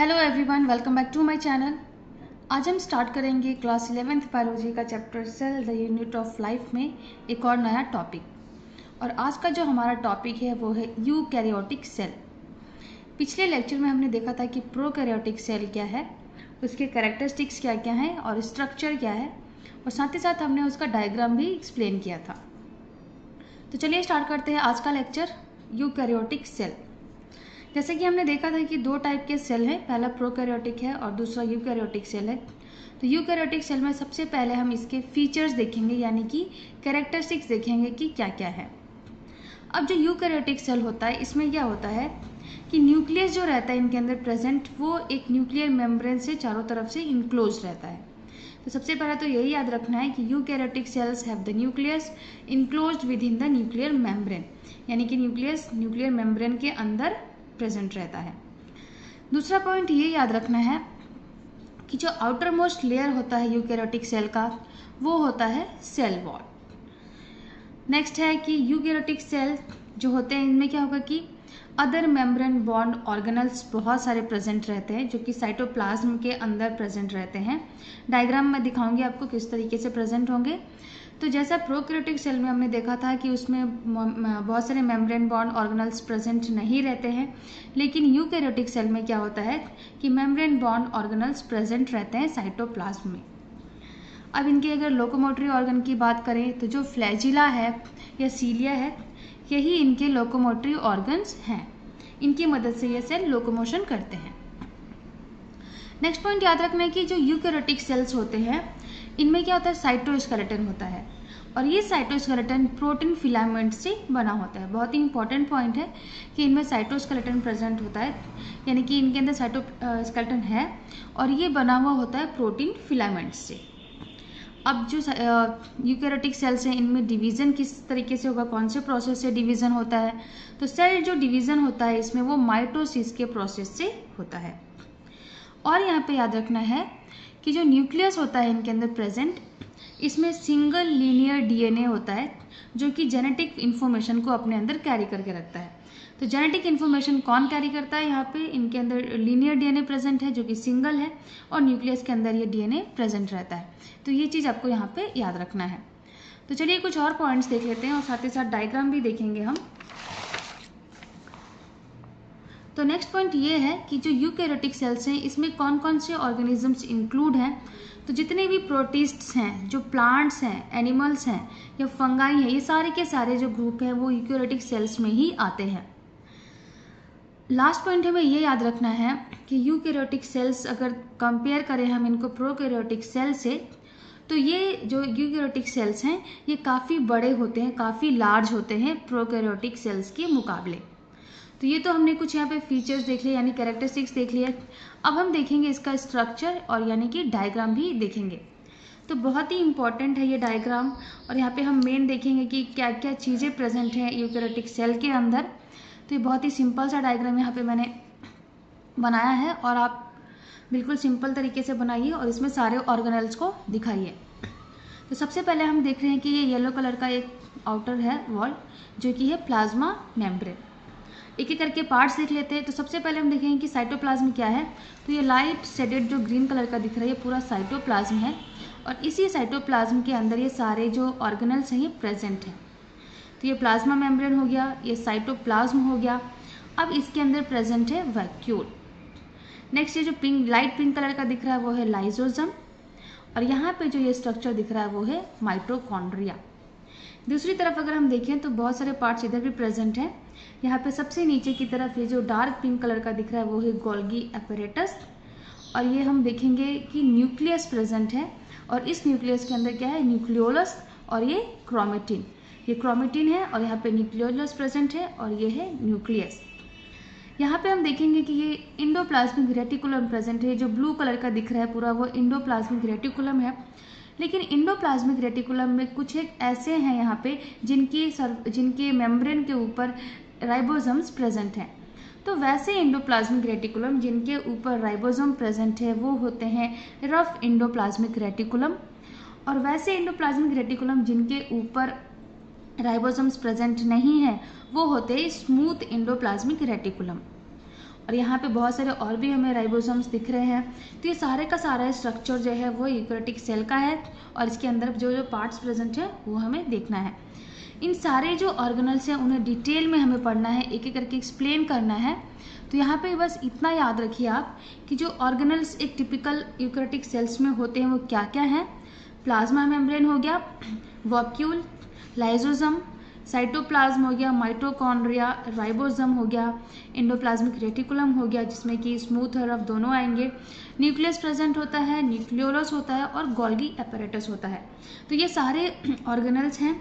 Hello everyone, welcome back to my channel. आज हम start करेंगे क्लास 11th बायोलॉजी का chapter cell the unit of life में एक और नया टॉपिक। और आज का जो हमारा टॉपिक है वो है यूकैरियोटिक सेल। पिछले लेक्चर में हमने देखा था कि प्रोकैरियोटिक सेल क्या है, उसके कैरेक्टरिस्टिक्स क्या क्या हैं और स्ट्रक्चर क्या है, और साथ ही साथ हमने उसका डायग्राम भी एक्सप्लेन किया था। तो चलिए स्टार्ट करते हैं आज का लेक्चर, यूकैरियोटिक सेल। जैसे कि हमने देखा था कि दो टाइप के सेल हैं, पहला प्रोकैरियोटिक है और दूसरा यूकैरियोटिक सेल है। तो यूकैरियोटिक सेल में सबसे पहले हम इसके फीचर्स देखेंगे, यानी कि कैरेक्टरिस्टिक्स देखेंगे कि क्या क्या है। अब जो यूकैरियोटिक सेल होता है, इसमें क्या होता है कि न्यूक्लियस जो रहता है इनके अंदर प्रेजेंट, वो एक न्यूक्लियर मेम्ब्रेन से चारों तरफ से इनक्लोज रहता है। तो सबसे पहले तो यही याद रखना है कि eukaryotic cells have the nucleus enclosed with in the nuclear membrane, यानी कि न्यूक्लियस न्यूक्लियर मेम्ब्रेन के अंदर प्रेजेंट रहता है। दूसरा पॉइंट ये याद रखना है कि जो आउटर मोस्ट लेयर होता है यूकैरियोटिक सेल का, वो होता है सेल वॉल। नेक्स्ट है कि यूकैरियोटिक सेल जो होते हैं, इनमें क्या होगा कि अदर मेम्ब्रेन बॉन्ड ऑर्गेनल्स बहुत सारे प्रेजेंट रहते हैं, जो कि साइटोप्लाज्म के अंदर प्रेजेंट रहते हैं। डायग्राम में दिखाऊंगी आपको किस तरीके से प्रेजेंट होंगे। तो जैसा प्रोकैरियोटिक सेल में हमने देखा था कि उसमें बहुत सारे मेम्ब्रेन बॉन्ड ऑर्गेनल्स प्रेजेंट नहीं रहते हैं, लेकिन यूकैरियोटिक सेल में क्या होता है कि मेम्ब्रेन बॉन्ड ऑर्गेनल्स प्रेजेंट रहते हैं साइटोप्लाज्म में। अब इनके अगर लोकोमोटरी ऑर्गन की बात करें तो जो फ्लैजिला है या सीलिया है, यही इनके लोकोमोटरी ऑर्गन्स हैं। इनकी मदद से ये सेल लोकोमोशन करते हैं। नेक्स्ट पॉइंट याद रखना है कि जो यूकैरियोटिक सेल्स होते हैं, इनमें क्या होता है, साइटोस्केलेटन होता है, और ये साइटोस्केलेटन प्रोटीन फिलामेंट से बना होता है। बहुत ही इंपॉर्टेंट पॉइंट है कि इनमें साइटोस्केलेटन प्रेजेंट होता है, यानी कि इनके अंदर साइटोस्केलेटन है और ये बना हुआ होता है प्रोटीन फिलामेंट से। अब जो यूकैरियोटिक सेल्स हैं, इनमें डिवीज़न किस तरीके से होगा, कौन से प्रोसेस से डिवीज़न होता है, तो सेल जो डिवीज़न होता है इसमें वो माइटोसिस के प्रोसेस से होता है। और यहाँ पे याद रखना है कि जो न्यूक्लियस होता है इनके अंदर प्रेजेंट, इसमें सिंगल लीनियर डीएनए होता है, जो कि जेनेटिक इन्फॉर्मेशन को अपने अंदर कैरी करके रखता है। तो जेनेटिक इन्फॉर्मेशन कौन कैरी करता है, यहाँ पे इनके अंदर लीनियर डीएनए प्रेजेंट है जो कि सिंगल है, और न्यूक्लियस के अंदर ये डीएनए प्रेजेंट रहता है। तो ये चीज़ आपको यहाँ पे याद रखना है। तो चलिए कुछ और पॉइंट्स देख लेते हैं और साथ ही साथ डायग्राम भी देखेंगे हम। तो नेक्स्ट पॉइंट ये है कि जो यूकैरियोटिक सेल्स हैं, इसमें कौन कौन से ऑर्गेनिजम्स इंक्लूड हैं। तो जितने भी प्रोटिस्ट्स हैं, जो प्लांट्स हैं, एनिमल्स हैं या फंगाई हैं, ये सारे के सारे जो ग्रुप हैं वो यूकैरियोटिक सेल्स में ही आते हैं। लास्ट पॉइंट हमें ये याद रखना है कि यूकैरियोटिक सेल्स अगर कंपेयर करें हम इनको प्रोकैरियोटिक सेल से, तो ये जो यूकैरियोटिक सेल्स हैं ये काफ़ी बड़े होते हैं, काफ़ी लार्ज होते हैं प्रोकैरियोटिक सेल्स के मुकाबले। तो ये तो हमने कुछ यहाँ पे फीचर्स देख लिए, यानी कैरेक्टरिस्टिक्स देख लिए। अब हम देखेंगे इसका स्ट्रक्चर और यानी कि डायग्राम भी देखेंगे। तो बहुत ही इंपॉर्टेंट है ये डायग्राम, और यहाँ पे हम मेन देखेंगे कि क्या क्या चीज़ें प्रेजेंट हैं यूकैरियोटिक सेल के अंदर। तो ये बहुत ही सिंपल सा डायग्राम यहाँ पे मैंने बनाया है, और आप बिल्कुल सिंपल तरीके से बनाइए और इसमें सारे ऑर्गेनेल्स को दिखाइए। तो सबसे पहले हम देख रहे हैं कि ये येलो कलर का एक आउटर है वॉल, जो कि है प्लाज्मा मेम्ब्रेन। एक एक करके पार्ट्स देख लेते हैं। तो सबसे पहले हम देखेंगे कि साइटोप्लाज्म क्या है। तो ये लाइट शेडेड जो ग्रीन कलर का दिख रहा है, ये पूरा साइटोप्लाज्म है, और इसी साइटोप्लाज्म के अंदर ये सारे जो ऑर्गेनल्स हैं ये प्रेजेंट हैं। तो ये प्लाज्मा मेम्ब्रेन हो गया, ये साइटोप्लाज्म हो गया। अब इसके अंदर प्रेजेंट है वैक्यूल। नेक्स्ट ये जो लाइट पिंक कलर का दिख रहा है वो है लाइजोसोम, और यहाँ पे जो ये स्ट्रक्चर दिख रहा है वो है माइटोकॉन्ड्रिया। दूसरी तरफ अगर हम देखें तो बहुत सारे पार्ट्स इधर भी प्रेजेंट हैं। यहाँ पे सबसे नीचे की तरफ ये जो डार्क पिंक कलर का दिख रहा है वो है गोल्गी एपरेटस, और ये हम देखेंगे कि न्यूक्लियस प्रेजेंट है, और इस न्यूक्लियस के अंदर क्या है, न्यूक्लियोलस और ये क्रोमेटिन। ये क्रोमेटिन है और यहाँ पे न्यूक्लियोलस प्रेजेंट है, और ये है न्यूक्लियस। यहाँ पे हम देखेंगे कि ये इंडोप्लाज्मिक रेटिकुलम प्रेजेंट है। जो ब्लू कलर का दिख रहा है पूरा वो इंडोप्लाज्मिक रेटिकुलम है, लेकिन इंडोप्लाज्मिक रेटिकुलम में कुछ एक ऐसे हैं यहाँ पे जिनके मेम्ब्रेन के ऊपर राइबोसोम्स प्रेजेंट हैं। तो वैसे इंडोप्लाज्मिक रेटिकुलम जिनके ऊपर राइबोसोम प्रेजेंट है वो होते हैं रफ इंडोप्लाज्मिक रेटिकुलम, और वैसे इंडोप्लाज्मिक रेटिकुलम जिनके ऊपर राइबोसोम्स प्रेजेंट नहीं है वो होते हैं स्मूथ इंडोप्लाज्मिक रेटिकुलम। और यहाँ पे बहुत सारे और भी हमें राइबोसोम्स दिख रहे हैं। तो ये सारे का सारा स्ट्रक्चर जो है वो यूकेरियोटिक सेल का है और इसके अंदर जो जो पार्ट्स प्रेजेंट है वो हमें देखना है। इन सारे जो ऑर्गेनल्स हैं उन्हें डिटेल में हमें पढ़ना है, एक एक करके एक्सप्लेन करना है। तो यहाँ पे बस इतना याद रखिए आप कि जो ऑर्गेनल्स एक टिपिकल यूकेरियोटिक सेल्स में होते हैं वो क्या क्या हैं। प्लाज्मा मेम्ब्रेन हो गया, वॉक्यूल, लाइसोसोम, साइटोप्लाज्म हो गया, माइटोकॉन्ड्रिया, राइबोसोम हो गया, एंडोप्लाज्मिक रेटिकुलम हो गया जिसमें कि स्मूथ और रफ दोनों आएंगे, न्यूक्लियस प्रेजेंट होता है, न्यूक्लियोलस होता है और गोल्गी एपेरेटस होता है। तो ये सारे ऑर्गेनल्स हैं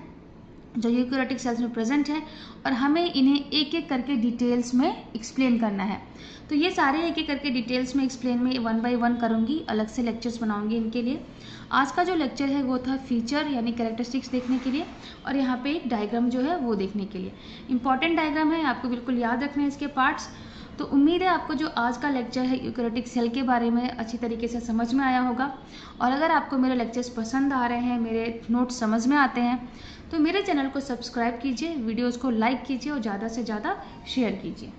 जो यूकेरियोटिक सेल्स में प्रेजेंट है और हमें इन्हें एक एक करके डिटेल्स में एक्सप्लेन करना है। तो ये सारे एक एक करके डिटेल्स में एक्सप्लेन में 1 बाय 1 करूँगी, अलग से लेक्चर्स बनाऊंगी इनके लिए। आज का जो लेक्चर है वो था फीचर यानी कैरेक्टरिस्टिक्स देखने के लिए और यहाँ पे एक डायग्राम जो है वो देखने के लिए। इंपॉर्टेंट डायग्राम है, आपको बिल्कुल याद रखना है इसके पार्ट्स। तो उम्मीद है आपको जो आज का लेक्चर है यूकेरियोटिक सेल के बारे में अच्छी तरीके से समझ में आया होगा। और अगर आपको मेरे लेक्चर्स पसंद आ रहे हैं, मेरे नोट्स समझ में आते हैं, तो मेरे चैनल को सब्सक्राइब कीजिए, वीडियोज़ को लाइक कीजिए और ज़्यादा से ज़्यादा शेयर कीजिए।